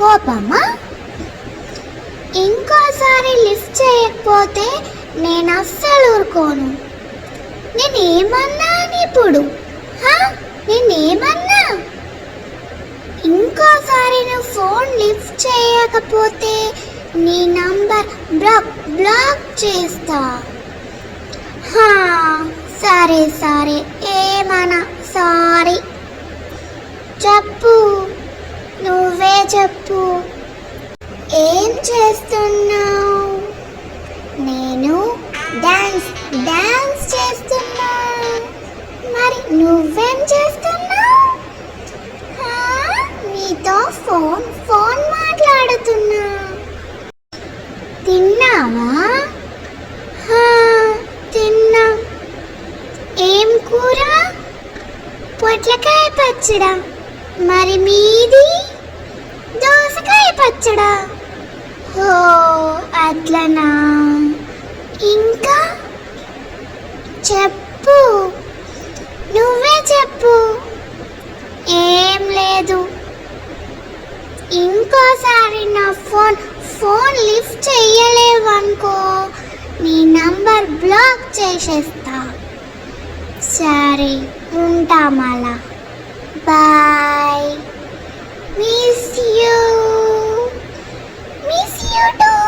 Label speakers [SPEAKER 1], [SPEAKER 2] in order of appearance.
[SPEAKER 1] కోపమా? ఇంకోసారి లిఫ్ట్ చేయకపోతే నేను అస్సలు ఊరుకోను. నేనేమన్నాను ఇప్పుడు? నేనేమన్నా? ఇంకోసారి నువ్వు ఫోన్ లిఫ్ట్ చేయకపోతే నీ నంబర్ బ్లాక్ చేస్తా. సరే సరే, ఏమన్నా సారీ. చెప్పు, నువ్వే చెప్పు. ఏం చేస్తున్నావు? నేను డాన్స్ చేస్తున్నా. మరి నువ్వేం చేస్తున్నావు? నీతో ఫోన్ మాట్లాడుతున్నా. తిన్నావా? తిన్నా. ఏం కూర? పొట్లకాయ పచ్చడా. మరి మీది? దోసకాయ పచ్చడా. అట్లనా? ఇంకా చెప్పు, నువ్వే చెప్పు. ఏం లేదు. ఇంకోసారి నా ఫోన్ లిఫ్ట్ చెయ్యలేవనుకో, నీ నంబర్ బ్లాక్ చేసేస్తా. సరే, ఉంటా మళ్ళా. బాయ్. Miss you two.